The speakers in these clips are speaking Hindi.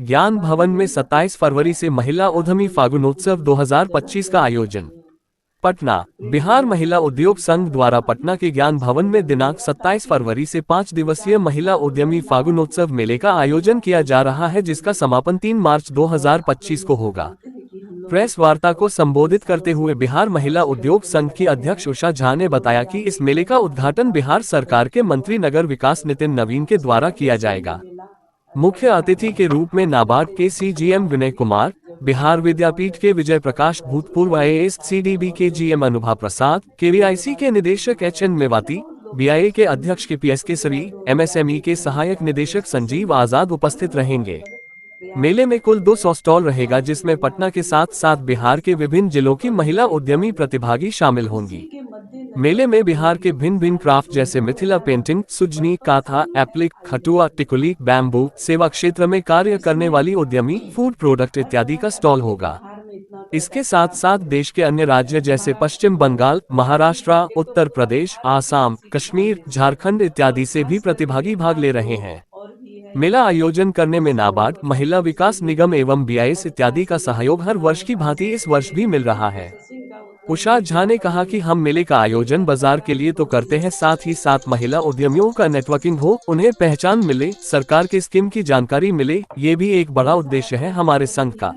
ज्ञान भवन में 27 फरवरी से महिला उद्यमी फागुनोत्सव 2025 का आयोजन। पटना। बिहार महिला उद्योग संघ द्वारा पटना के ज्ञान भवन में दिनांक 27 फरवरी से 5 दिवसीय महिला उद्यमी फागुनोत्सव मेले का आयोजन किया जा रहा है, जिसका समापन 3 मार्च 2025 को होगा। प्रेस वार्ता को संबोधित करते हुए बिहार महिला उद्योग संघ की अध्यक्ष उषा झा ने बताया कि इस मेले का उद्घाटन बिहार सरकार के मंत्री नगर विकास नितिन नवीन के द्वारा किया जाएगा। मुख्य अतिथि के रूप में नाबार्ड के सीजीएम विनय कुमार, बिहार विद्यापीठ के विजय प्रकाश, भूतपूर्व आईएएस, सीडीबी के जीएम अनुभा प्रसाद, केवीआईसी के निदेशक एचएन मेवाती, बीआईए के अध्यक्ष केपीएस केसरी, एमएसएमई के सहायक निदेशक संजीव आजाद उपस्थित रहेंगे। मेले में कुल 200 स्टॉल रहेगा, जिसमें पटना के साथ साथ बिहार के विभिन्न जिलों की महिला उद्यमी प्रतिभागी शामिल होंगी। मेले में बिहार के भिन्न भिन्न क्राफ्ट जैसे मिथिला पेंटिंग, सुजनी, काथा, एप्लिक, खटुआ, टिकुली, बैम्बू, सेवा क्षेत्र में कार्य करने वाली उद्यमी, फूड प्रोडक्ट इत्यादि का स्टॉल होगा। इसके साथ साथ देश के अन्य राज्य जैसे पश्चिम बंगाल, महाराष्ट्र, उत्तर प्रदेश, आसाम, कश्मीर, झारखंड इत्यादि से भी प्रतिभागी भाग ले रहे हैं। मेला आयोजन करने में नाबार्ड, महिला विकास निगम एवं बीआईएस इत्यादि का सहयोग हर वर्ष की भांति इस वर्ष भी मिल रहा है। उषा झा ने कहा कि हम मेले का आयोजन बाजार के लिए तो करते हैं, साथ ही साथ महिला उद्यमियों का नेटवर्किंग हो, उन्हें पहचान मिले, सरकार के स्कीम की जानकारी मिले, ये भी एक बड़ा उद्देश्य है हमारे संघ का।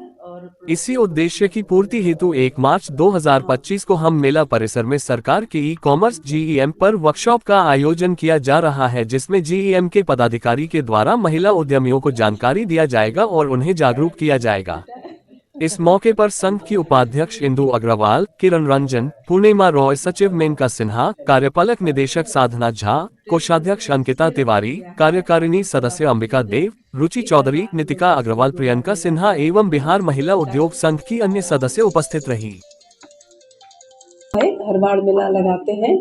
इसी उद्देश्य की पूर्ति हेतु 1 मार्च 2025 को हम मेला परिसर में सरकार के ई-कॉमर्स जीईएम पर वर्कशॉप का आयोजन किया जा रहा है, जिसमें जीईएम के पदाधिकारी के द्वारा महिला उद्यमियों को जानकारी दिया जाएगा और उन्हें जागरूक किया जाएगा। इस मौके पर संघ की उपाध्यक्ष इंदु अग्रवाल, किरण रंजन, पूर्णिमा रॉय, सचिव मेनका सिन्हा, कार्यपालक निदेशक साधना झा, कोषाध्यक्ष अंकिता तिवारी, कार्यकारिणी सदस्य अंबिका देव, रुचि चौधरी, नितिका अग्रवाल, प्रियंका सिन्हा एवं बिहार महिला उद्योग संघ की अन्य सदस्य उपस्थित रही। हर बार मेला लगाते हैं,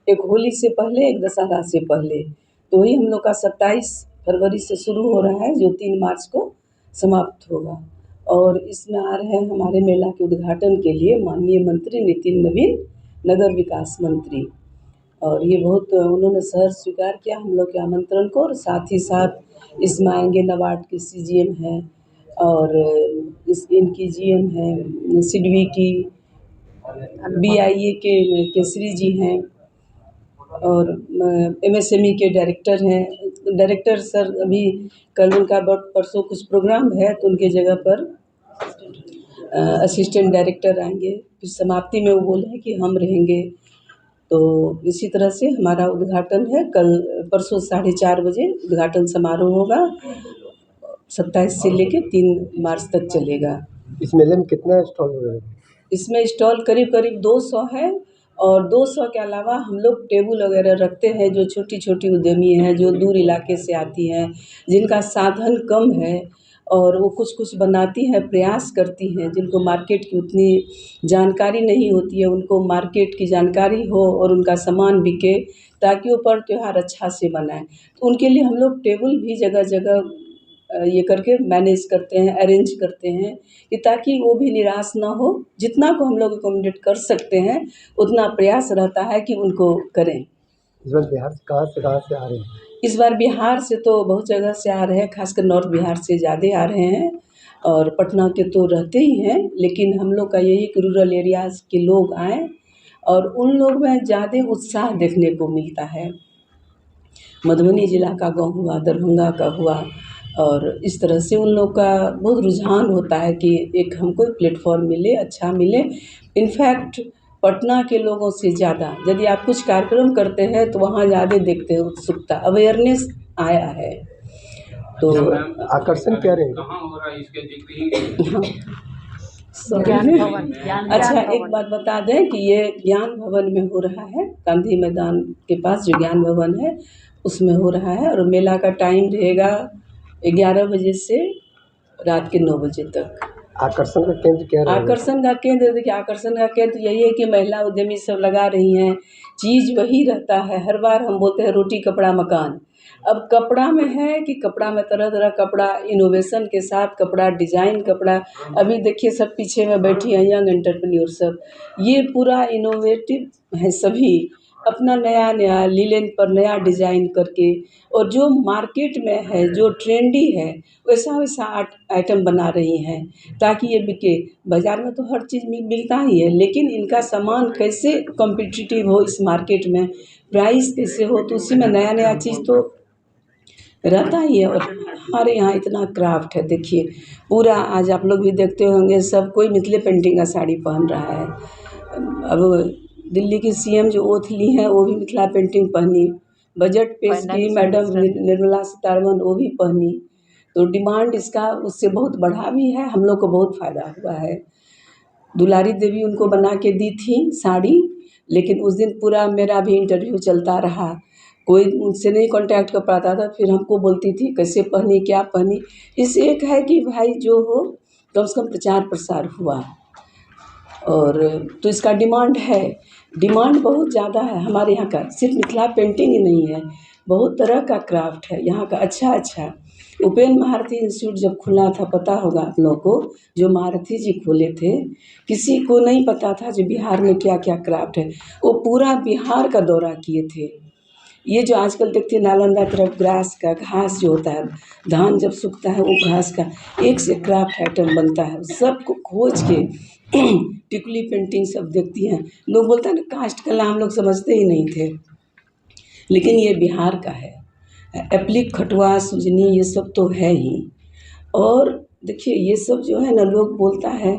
एक होली से पहले, एक दशहरा से पहले। तो वही हम लोग का 27 फरवरी से शुरू हो रहा है, जो 3 मार्च को समाप्त होगा। और इसमें आ रहे हैं हमारे मेला के उद्घाटन के लिए माननीय मंत्री नितिन नवीन, नगर विकास मंत्री। और ये बहुत उन्होंने सहर्ष स्वीकार किया हम लोग के आमंत्रण को। और साथ ही साथ इसमें आएंगे नाबार्ड के सीजीएम हैं और इनकी जीएम हैं, सिडवी की, बीआईए के केसरी जी हैं और एमएसएमई के डायरेक्टर हैं। डायरेक्टर सर अभी कल उनका परसों कुछ प्रोग्राम है, तो उनके जगह पर असिस्टेंट डायरेक्टर आएंगे। फिर समाप्ति में वो बोले हैं कि हम रहेंगे। तो इसी तरह से हमारा उद्घाटन है कल, परसों 4:30 बजे उद्घाटन समारोह होगा। 27 से लेके 3 मार्च तक चलेगा। इस मेले में कितने स्टॉल हो रहे हैं? इसमें स्टॉल करीब 200 है। और 200 के अलावा हम लोग टेबल वगैरह रखते हैं, जो छोटी छोटी उद्यमी हैं, जो दूर इलाके से आती हैं, जिनका साधन कम है और वो कुछ बनाती हैं, प्रयास करती हैं, जिनको मार्केट की उतनी जानकारी नहीं होती है, उनको मार्केट की जानकारी हो और उनका सामान बिके, ताकि वो पर्व त्योहार अच्छा से मनाएं। तो उनके लिए हम लोग टेबल भी जगह जगह ये करके मैनेज करते हैं, अरेंज करते हैं, कि ताकि वो भी निराश ना हो। जितना को हम लोग अकोमोडेट कर सकते हैं उतना प्रयास रहता है कि उनको करें। इस बार बिहार से कहाँ से आ रहे हैं? इस बार बिहार से तो बहुत जगह से आ रहे हैं, खासकर नॉर्थ बिहार से ज़्यादा आ रहे हैं। और पटना के तो रहते ही हैं, लेकिन हम लोग का यही कि रूरल एरियाज़ के लोग आएँ और उन लोग में ज़्यादा उत्साह देखने को मिलता है। मधुबनी जिला का गाँव हुआ, दरभंगा का हुआ, और इस तरह से उन लोग का बहुत रुझान होता है कि एक हमको प्लेटफॉर्म मिले, अच्छा मिले। इनफैक्ट पटना के लोगों से ज़्यादा यदि आप कुछ कार्यक्रम करते हैं तो वहाँ ज़्यादा देखते हैं उत्सुकता, अवेयरनेस आया है। तो आकर्षण क्या रहेगा? अच्छा, एक बात बता दें कि ये ज्ञान भवन में हो रहा है, गांधी मैदान के पास जो ज्ञान भवन है उसमें हो रहा है। और मेला का टाइम रहेगा 11 बजे से रात के 9 बजे तक। आकर्षण का केंद्र क्या रहेगा? आकर्षण का केंद्र, देखिए, आकर्षण का केंद्र यही है कि महिला उद्यमी सब लगा रही हैं, चीज़ वही रहता है। हर बार हम बोलते हैं रोटी कपड़ा मकान। अब कपड़ा में है कि कपड़ा में तरह तरह कपड़ा, इनोवेशन के साथ कपड़ा, डिजाइन कपड़ा। अभी देखिए सब पीछे में बैठी हैं यंग एंटरप्रेन्योर सब, ये पूरा इनोवेटिव है सभी। अपना नया नया लीलन पर नया डिज़ाइन करके, और जो मार्केट में है, जो ट्रेंडी है, वैसा वैसा आइटम बना रही हैं ताकि ये बिके। बाज़ार में तो हर चीज़ मिलता ही है, लेकिन इनका सामान कैसे कॉम्पिटिटिव हो इस मार्केट में, प्राइस कैसे हो, तो उसी में नया नया चीज़ तो रहता ही है। और हमारे यहाँ इतना क्राफ्ट है, देखिए पूरा आज आप लोग भी देखते होंगे, सब कोई मिथिला पेंटिंग का साड़ी पहन रहा है। अब दिल्ली की सीएम जो ओथ ली हैं वो भी मिथिला पेंटिंग पहनी, बजट पेश की मैडम निर्मला सीतारमण, वो भी पहनी। तो डिमांड इसका उससे बहुत बढ़ा भी है, हम लोग को बहुत फ़ायदा हुआ है। दुलारी देवी उनको बना के दी थी साड़ी, लेकिन उस दिन पूरा मेरा भी इंटरव्यू चलता रहा, कोई उनसे नहीं कांटेक्ट कर पाता था। फिर हमको बोलती थी कैसे पहनी, क्या पहनी। इससे एक है कि भाई जो हो, कम से कम प्रचार प्रसार हुआ, और तो इसका डिमांड है, डिमांड बहुत ज़्यादा है हमारे यहाँ का। सिर्फ मिथिला पेंटिंग ही नहीं है, बहुत तरह का क्राफ्ट है यहाँ का, अच्छा अच्छा। उपेन्द्र महारथी इंस्टीट्यूट जब खुला था, पता होगा आप लोगों को, जो महारथी जी खोले थे, किसी को नहीं पता था जो बिहार में क्या क्या क्राफ्ट है। वो पूरा बिहार का दौरा किए थे। ये जो आजकल देखते हैं नालंदा तरफ ग्रास का घास जो होता है, धान जब सूखता है वो घास का एक से क्राफ्ट आइटम बनता है, सबको खोज के टिकुली पेंटिंग सब देखती हैं। लोग बोलते हैं ना कास्ट कला, हम लोग समझते ही नहीं थे, लेकिन ये बिहार का है। एप्लिक, खटुआ, सुजनी, ये सब तो है ही। और देखिए ये सब जो है ना लोग बोलता है,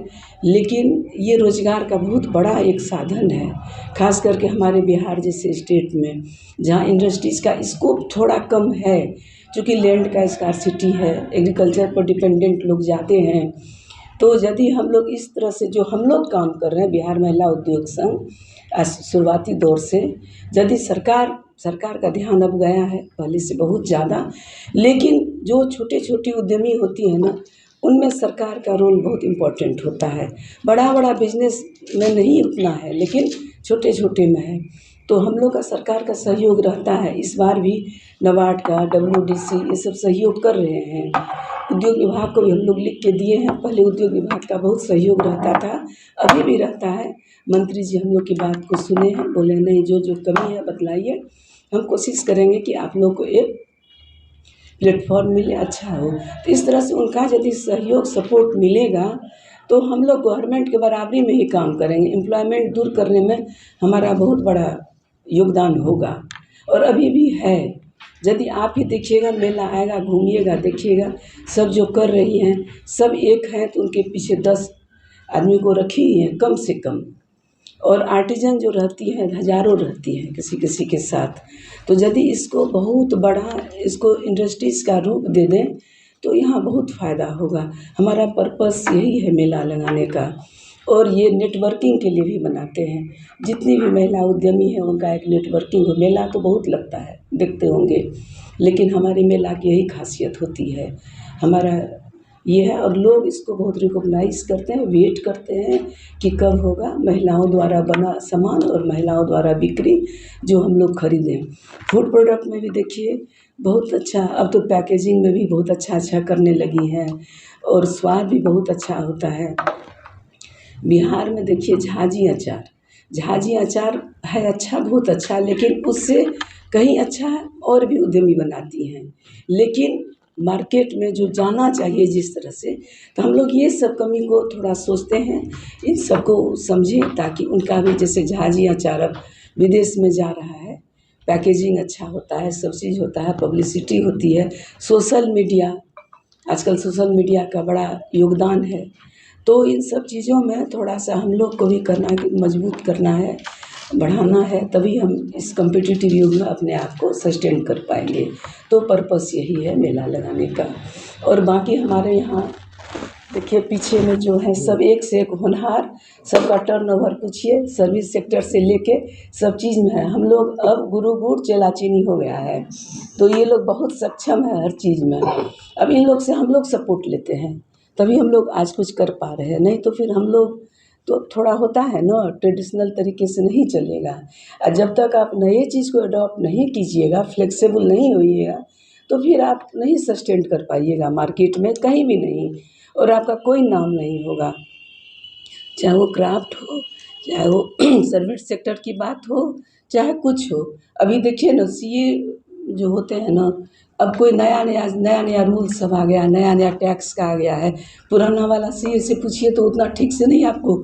लेकिन ये रोज़गार का बहुत बड़ा एक साधन है, खास करके हमारे बिहार जैसे स्टेट में, जहाँ इंडस्ट्रीज़ का स्कोप थोड़ा कम है, क्योंकि लैंड का स्कार्सिटी है, एग्रीकल्चर पर डिपेंडेंट लोग जाते हैं। तो यदि हम लोग इस तरह से जो हम लोग काम कर रहे हैं, बिहार महिला उद्योग संघ शुरुआती दौर से, यदि सरकार का ध्यान अब गया है पहले से बहुत ज़्यादा, लेकिन जो छोटे छोटे उद्यमी होती हैं ना, उनमें सरकार का रोल बहुत इम्पोर्टेंट होता है। बड़ा बड़ा बिजनेस में नहीं उतना है, लेकिन छोटे छोटे में है, तो हम लोग का सरकार का सहयोग रहता है। इस बार भी नाबार्ड का, WDC ये सब सहयोग कर रहे हैं। उद्योग विभाग को भी हम लोग लिख के दिए हैं, पहले उद्योग विभाग का बहुत सहयोग रहता था, अभी भी रहता है। मंत्री जी हम लोग की बात को सुने हैं, बोले नहीं जो जो कमी है बतलाइए, हम कोशिश करेंगे कि आप लोग को एक प्लेटफॉर्म मिले, अच्छा हो। तो इस तरह से उनका यदि सहयोग सपोर्ट मिलेगा तो हम लोग गवर्नमेंट के बराबरी में ही काम करेंगे, एम्प्लॉयमेंट दूर करने में हमारा बहुत बड़ा योगदान होगा, और अभी भी है। यदि आप ही देखिएगा, मेला आएगा, घूमिएगा, देखिएगा, सब जो कर रही हैं सब एक हैं तो उनके पीछे 10 आदमी को रखी ही हैं कम से कम, और आर्टिजन जो रहती हैं हज़ारों रहती हैं किसी किसी के साथ। तो यदि इसको बहुत बड़ा, इसको इंडस्ट्रीज़ का रूप दे दें तो यहाँ बहुत फ़ायदा होगा। हमारा पर्पस यही है मेला लगाने का, और ये नेटवर्किंग के लिए भी बनाते हैं। जितनी भी महिला उद्यमी है उनका एक नेटवर्किंग हो। मेला तो बहुत लगता है, देखते होंगे, लेकिन हमारी मेला की यही खासियत होती है, हमारा ये है। और लोग इसको बहुत रिकॉग्नाइज़ करते हैं, वेट करते हैं कि कब होगा महिलाओं द्वारा बना सामान और महिलाओं द्वारा बिक्री जो हम लोग खरीदें। फूड प्रोडक्ट में भी देखिए बहुत अच्छा, अब तो पैकेजिंग में भी बहुत अच्छा अच्छा करने लगी है, और स्वाद भी बहुत अच्छा होता है। बिहार में देखिए झाजी अचार है अच्छा, बहुत अच्छा, लेकिन उससे कहीं अच्छा और भी उद्यमी बनाती हैं, लेकिन मार्केट में जो जाना चाहिए जिस तरह से, तो हम लोग ये सब कमी को थोड़ा सोचते हैं, इन सबको समझें ताकि उनका भी, जैसे झाजी अचार अब विदेश में जा रहा है, पैकेजिंग अच्छा होता है, सब चीज़ होता है, पब्लिसिटी होती है, सोशल मीडिया, आजकल सोशल मीडिया का बड़ा योगदान है। तो इन सब चीज़ों में थोड़ा सा हम लोग को भी करना है, मजबूत करना है, बढ़ाना है, तभी हम इस कॉम्पिटिटिव युग में अपने आप को सस्टेन कर पाएंगे। तो पर्पस यही है मेला लगाने का। और बाकी हमारे यहाँ देखिए पीछे में जो है सब एक से एक होनहार, सबका टर्नओवर पूछिए, सर्विस सेक्टर से लेके सब चीज़ में है। हम लोग अब गुरु गुड़ चेला चीनी हो गया है, तो ये लोग बहुत सक्षम है हर चीज़ में। अब इन लोग से हम लोग सपोर्ट लेते हैं, तभी हम लोग आज कुछ कर पा रहे हैं, नहीं तो फिर हम लोग तो थोड़ा होता है ना, ट्रेडिशनल तरीके से नहीं चलेगा। और जब तक आप नए चीज़ को अडॉप्ट नहीं कीजिएगा, फ्लेक्सिबल नहीं होइएगा, तो फिर आप नहीं सस्टेन कर पाइएगा मार्केट में, कहीं भी नहीं, और आपका कोई नाम नहीं होगा। चाहे वो क्राफ्ट हो, चाहे वो सर्विस सेक्टर की बात हो, चाहे कुछ हो। अभी देखिए ना, सीए जो होते हैं ना, अब कोई नया रूल सब आ गया, नया टैक्स का आ गया है। पुराना वाला सीए से पूछिए तो उतना ठीक से नहीं आपको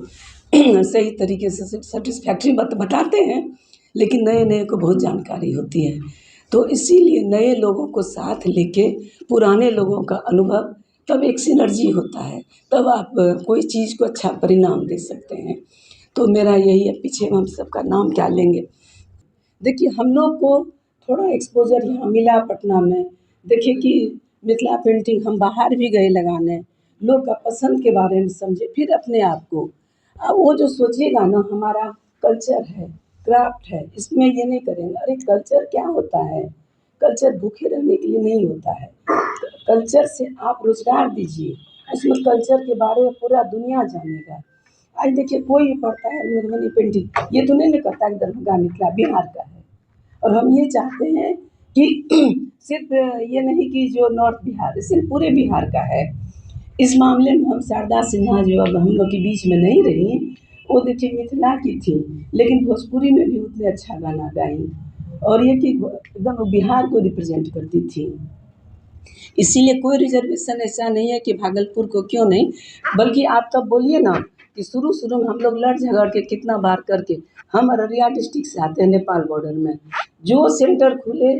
सही तरीके से सेटिस्फैक्ट्री बताते हैं, लेकिन नए को बहुत जानकारी होती है। तो इसीलिए नए लोगों को साथ लेके पुराने लोगों का अनुभव, तब एक सिनर्जी होता है, तब आप कोई चीज़ को अच्छा परिणाम दे सकते हैं। तो मेरा यही है, पीछे हम सबका नाम क्या लेंगे। देखिए हम लोग को थोड़ा एक्सपोज़र यहाँ मिला पटना में। देखिए कि मिथिला पेंटिंग हम बाहर भी गए लगाने, लोग का पसंद के बारे में समझे, फिर अपने आप को वो जो सोचिएगा ना हमारा कल्चर है, क्राफ्ट है, इसमें ये नहीं करेंगे। अरे कल्चर क्या होता है? कल्चर भूखे रहने के लिए नहीं होता है। कल्चर से आप रोज़गार दीजिए, उसमें कल्चर के बारे में पूरा दुनिया जानेगा। आज देखिए कोई भी पढ़ता है मधुबनी पेंटिंग, ये तो नहीं ना कहता कि दरभंगा मिथिला बिहार का है। और हम ये चाहते हैं कि सिर्फ ये नहीं कि जो नॉर्थ बिहार, सिर्फ पूरे बिहार का है। इस मामले में हम शारदा सिन्हा जो अब हम लोग के बीच में नहीं रही, वो देखिए मिथिला की थी, लेकिन भोजपुरी में भी उतने अच्छा गाना गाई, और ये कि एकदम वो बिहार को रिप्रेजेंट करती थी। इसीलिए कोई रिजर्वेशन ऐसा नहीं है कि भागलपुर को क्यों नहीं, बल्कि आप तब बोलिए ना कि शुरू में हम लोग लड़ झगड़ के कितना बार करके, हम अररिया डिस्ट्रिक्ट से आते हैं, नेपाल बॉर्डर में जो सेंटर खुले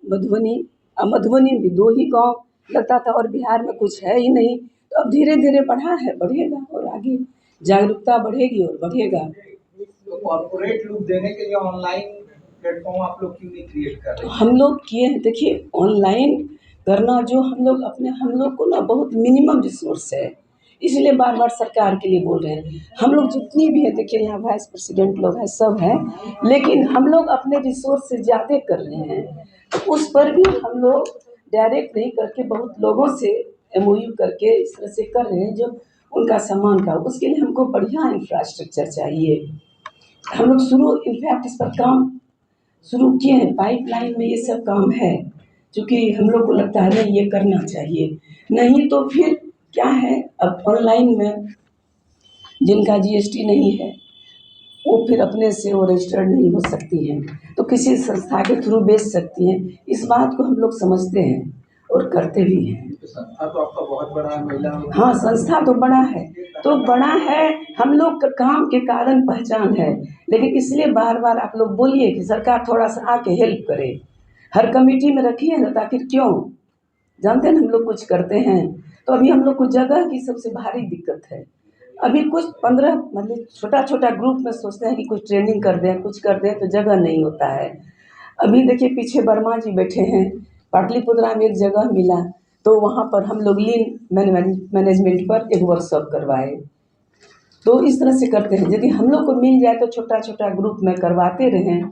मधुबनी, मधुबनी में 2 ही गाँव लगता था और बिहार में कुछ है ही नहीं। तो अब धीरे-धीरे बढ़ा है, बढ़ेगा और आगे जागरूकता बढ़ेगी और बढ़ेगा। तो कॉर्पोरेट लुक देने के लिए ऑनलाइन प्लेटफॉर्म आप लोग क्यों नहीं क्रिएट कर रहे हैं? हम लोग किए हैं, देखिए ऑनलाइन करना जो हम लोग को ना बहुत मिनिमम रिसोर्स है, इसलिए बार-बार सरकार के लिए बोल रहे हैं। हम लोग जितनी भी है, देखिए यहाँ वाइस प्रेसिडेंट लोग हैं, सब हैं, लेकिन हम लोग अपने रिसोर्स से ज़्यादा कर रहे हैं। तो उस पर भी हम लोग डायरेक्ट नहीं करके बहुत लोगों से एमओयू करके इस तरह से कर रहे हैं जो उनका सामान का, उसके लिए हमको बढ़िया इंफ्रास्ट्रक्चर चाहिए। हम लोग शुरू इनफैक्ट इस पर काम शुरू किए हैं, पाइपलाइन में ये सब काम है, क्योंकि हम लोग को लगता है नहीं ये करना चाहिए। नहीं तो फिर क्या है, अब ऑनलाइन में जिनका जीएसटी नहीं है वो फिर अपने से वो रजिस्टर्ड नहीं हो सकती हैं, तो किसी संस्था के थ्रू बेच सकती हैं। इस बात को हम लोग समझते हैं और करते भी हैं। तो संस्था तो आपका बहुत बड़ा है, महिला। हाँ, संस्था तो बड़ा है, तो बड़ा है, हम लोग का काम के कारण पहचान है, लेकिन इसलिए बार-बार आप लोग बोलिए कि सरकार थोड़ा-सा आके हेल्प करे। हर कमेटी में रखिए ना, तो आखिर क्यों? जानते हैं ना हम लोग कुछ करते हैं, तो अभी हम लोग को जगह की सबसे भारी दिक्कत है। अभी कुछ 15 मतलब छोटा-छोटा ग्रुप में सोचते हैं कि कुछ ट्रेनिंग कर दें, कुछ कर दें, तो जगह नहीं होता है। अभी देखिए पीछे वर्मा जी बैठे हैं, पाटलिपुत्रा में एक जगह मिला, तो वहाँ पर हम लोग लीन मैनेजमेंट पर एक वर्कशॉप करवाए। तो इस तरह से करते हैं, यदि हम लोग को मिल जाए तो छोटा-छोटा ग्रुप में करवाते रहें।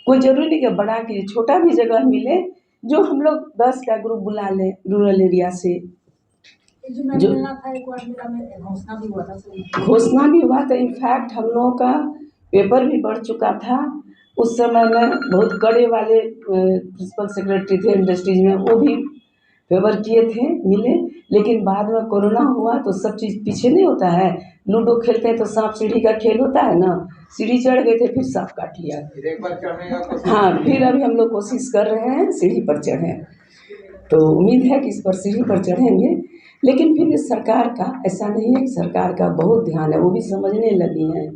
कोई ज़रूरी नहीं कि बड़ा कि छोटा भी जगह मिले, जो हम लोग 10 का ग्रुप बुला लें रूरल एरिया से। जो मिलना था एक बार मेला में घोषणा भी हुआ था। घोषणा भी हुआ था, इनफैक्ट हम लोगों का पेपर भी बढ़ चुका था। उस समय में बहुत कड़े वाले प्रिंसिपल सेक्रेटरी थे इंडस्ट्रीज में, वो भी फेवर किए थे, मिले, लेकिन बाद में कोरोना हुआ तो सब चीज़ पीछे नहीं होता है। लूडो खेलते हैं तो सांप सीढ़ी का खेल होता है ना, सीढ़ी चढ़ गए थे फिर सांप काट लिया। फिर एक बार चढ़ेगा तो हाँ, फिर अभी हम लोग कोशिश कर रहे हैं सीढ़ी पर चढ़ें, तो उम्मीद है कि इस पर सीढ़ी पर चढ़ेंगे। लेकिन फिर भी सरकार का ऐसा नहीं है कि सरकार का बहुत ध्यान है, वो भी समझने लगी हैं।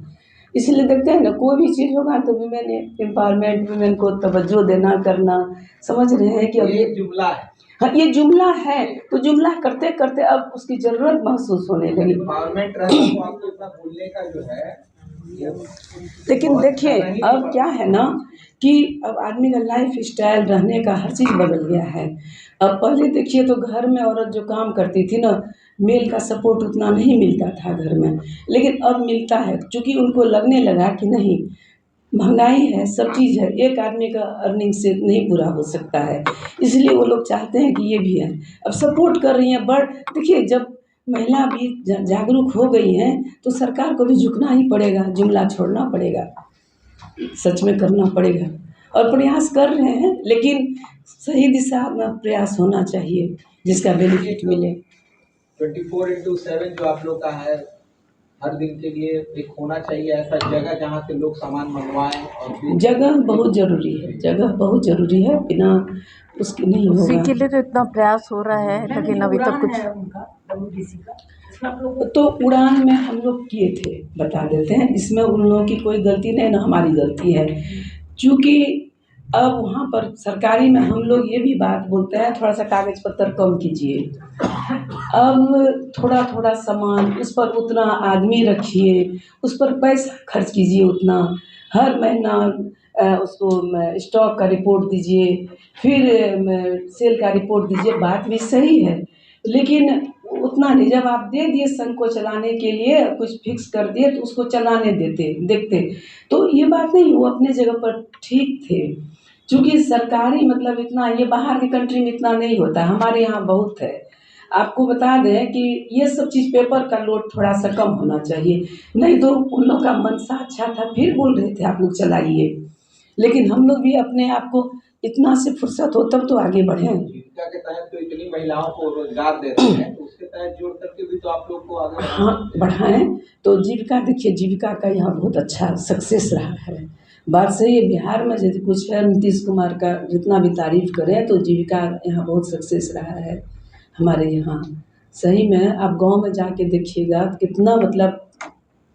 इसलिए देखते हैं ना, कोई भी चीज़ होगा तो वुमेन एम्पावरमेंट, वुमेन को तवज्जो देना करना, समझ रहे हैं कि अब ये जुमला है। हाँ, ये जुमला है, तो जुमला करते करते अब उसकी ज़रूरत महसूस होने लगी। एम्पावरमेंट रहता तो आपको इतना बोलने का जो है लेकिन देखिए अब क्या है ना कि अब आदमी का लाइफ स्टाइल, रहने का हर चीज़ बदल गया है। अब पहले देखिए तो घर में औरत जो काम करती थी ना, मेल का सपोर्ट उतना नहीं मिलता था घर में, लेकिन अब मिलता है, क्योंकि उनको लगने लगा कि नहीं महंगाई है, सब चीज़ है, एक आदमी का अर्निंग से नहीं पूरा हो सकता है, इसलिए वो लोग चाहते हैं कि ये भी है। अब सपोर्ट कर रही हैं, देखिए जब महिला भी जागरूक हो गई हैं तो सरकार को भी झुकना ही पड़ेगा, जुमला छोड़ना पड़ेगा, सच में करना पड़ेगा, और प्रयास कर रहे हैं, लेकिन सही दिशा में प्रयास होना चाहिए जिसका बेनिफिट मिले। 24/7 जो आप लोग का है हर दिन के लिए एक होना चाहिए ऐसा जगह जहाँ से लोग सामान मंगवाएं और जगह बहुत ज़रूरी है, जगह बहुत ज़रूरी है, बिना उसके नहीं उसी होगा। के लिए तो इतना प्रयास हो रहा है, लेकिन अभी तक कुछ उनका WDC का इसमें आप लोग तो उड़ान में हम लोग किए थे, बता देते हैं, इसमें उन लोगों की कोई गलती नहीं, ना हमारी गलती है। चूँकि अब वहाँ पर सरकारी में हम लोग ये भी बात बोलते हैं, थोड़ा सा कागज़ पत्तर कम कीजिए। अब थोड़ा थोड़ा सामान, उस पर उतना आदमी रखिए, उस पर पैसा खर्च कीजिए उतना, हर महीना उसको स्टॉक का रिपोर्ट दीजिए, फिर सेल का रिपोर्ट दीजिए। बात भी सही है, लेकिन उतना नहीं। जब आप दे दिए संघ को चलाने के लिए, कुछ फिक्स कर दिए तो उसको चलाने देते देखते, तो ये बात नहीं, वो अपने जगह पर ठीक थे। चूँकि सरकारी मतलब इतना, ये बाहर की कंट्री में इतना नहीं होता, हमारे यहाँ बहुत है। आपको बता दें कि ये सब चीज़, पेपर का लोड थोड़ा सा कम होना चाहिए, नहीं तो उन लोग का मनसा अच्छा था, फिर बोल रहे थे आप लोग चलाइए। लेकिन हम लोग भी अपने आप को इतना से फुर्सत हो तब तो आगे बढ़ें। जीविका के तहत तो इतनी महिलाओं को रोजगार देते हैं, तो उसके तहत जोड़ करके भी तो आप लोग को आगे हाँ, बढ़ाएं। तो जीविका देखिए, जीविका का यहाँ बहुत अच्छा सक्सेस रहा है। बात सही है, बिहार में यदि कुछ है, नीतीश कुमार का जितना भी तारीफ करें, तो जीविका यहाँ बहुत सक्सेस रहा है हमारे यहाँ। सही में आप गांव में जाके देखिएगा कितना मतलब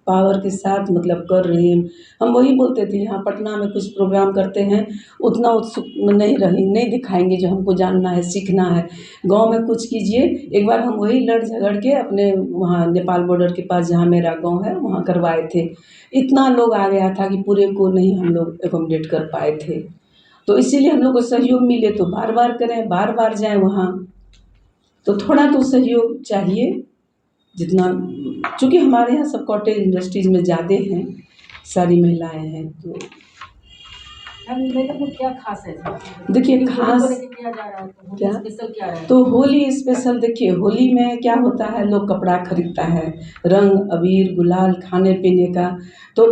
पावर के साथ मतलब कर रही हैं। हम वही बोलते थे, यहाँ पटना में कुछ प्रोग्राम करते हैं, उतना उत्सुक नहीं दिखाएंगे जो हमको जानना है, सीखना है। गांव में कुछ कीजिए। एक बार हम वही लड़ झगड़ के अपने वहाँ नेपाल बॉर्डर के पास जहाँ मेरा गांव है, वहाँ करवाए थे। इतना लोग आ गया था कि पूरे को नहीं हम लोग एकोमोडेट कर पाए थे। तो इसीलिए हम लोग को सहयोग मिले तो बार बार करें, बार बार जाएँ वहाँ। तो थोड़ा तो सहयोग चाहिए, जितना, चूँकि हमारे यहाँ सब कॉटेज इंडस्ट्रीज़ में ज़्यादा हैं, सारी महिलाएं हैं। तो मेले में क्या खास है इसमें? देखिए, होली खास को लेके किया जा रहा है, तो क्या? होली स्पेशल क्या है? तो होली स्पेशल देखिए, होली में क्या होता है, लोग कपड़ा खरीदता है, रंग अबीर गुलाल, खाने पीने का, तो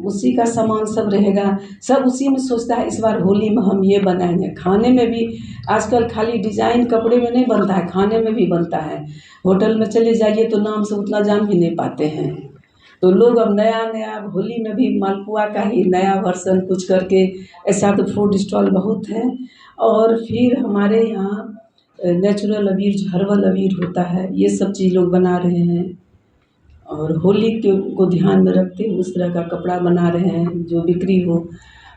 उसी का सामान सब रहेगा। सब उसी में सोचता है इस बार होली में हम ये बनाएंगे। खाने में भी आजकल खाली डिजाइन कपड़े में नहीं बनता है, खाने में भी बनता है। होटल में चले जाइए तो नाम से उतना जान भी नहीं पाते हैं। तो लोग अब नया नया होली में भी मालपुआ का ही नया वर्सन कुछ करके, ऐसा तो फूड स्टॉल बहुत है। और फिर हमारे यहाँ नेचुरल अबीर, जो हर्बल अबीर होता है, ये सब चीज़ लोग बना रहे हैं। और होली को ध्यान में रखते हुए उस तरह का कपड़ा बना रहे हैं जो बिक्री हो।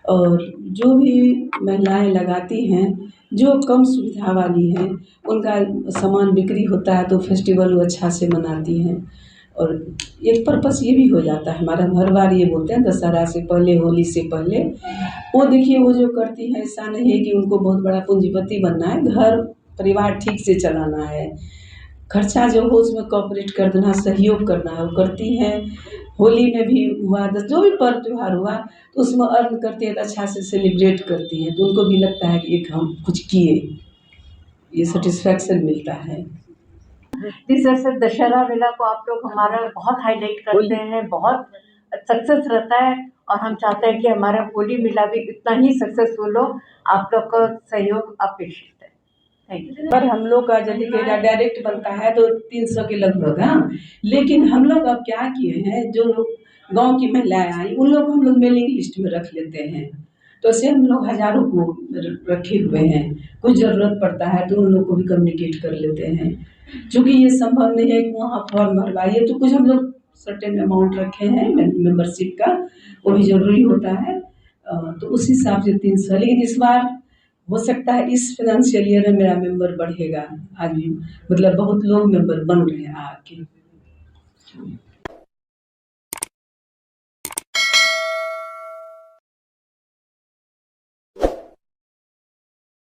और जो भी महिलाएं लगाती हैं, जो कम सुविधा वाली हैं, उनका सामान बिक्री होता है तो फेस्टिवल वो अच्छा से मनाती हैं। और एक पर्पस ये भी हो जाता है हमारा, हर बार ये बोलते हैं दशहरा से पहले, होली से पहले, वो देखिए वो जो करती हैं, ऐसा नहीं है कि उनको बहुत बड़ा पूंजीपति बनना है, घर परिवार ठीक से चलाना है। खर्चा जो हो उसमें कॉपरेट कर देना, सहयोग करना है, वो करती हैं। होली में भी हुआ, जो भी पर्व त्योहार हुआ तो उसमें अर्न करती है तो अच्छा से सेलिब्रेट करती हैं, तो उनको भी लगता है कि एक हम कुछ किए, ये सेटिस्फैक्शन मिलता है। जिस तरह से दशहरा मेला को आप लोग हमारा बहुत हाईलाइट करते हैं, बहुत सक्सेस रहता है, और हम चाहते हैं कि हमारा होली मेला भी इतना ही सक्सेसफुल हो। आप लोग का सहयोग अपेक्षित है। Thank you. पर हम लोग का यदि कहेगा डायरेक्ट बनता है तो 300 के लगभग, हाँ। लेकिन हम लोग अब क्या किए हैं, जो गांव की महिलाएं आई उन लोग को हम लोग मेलिंग लिस्ट में रख लेते हैं। तो ऐसे हम लोग हज़ारों को रखे हुए हैं, कुछ ज़रूरत पड़ता है तो उन लोग को भी कम्युनिकेट कर लेते हैं। चूँकि ये संभव नहीं है कि वहाँ फॉर्म भरवाइए, तो कुछ हम लोग सर्टेन अमाउंट रखे हैं मेंबरशिप का, वो भी ज़रूरी होता है। तो उस हिसाब से 300, लेकिन इस बार हो सकता है इस फाइनेंशियल ईयर में मेरा मेंबर बढ़ेगा। आज भी मतलब बहुत लोग मेंबर बन रहे हैं आके।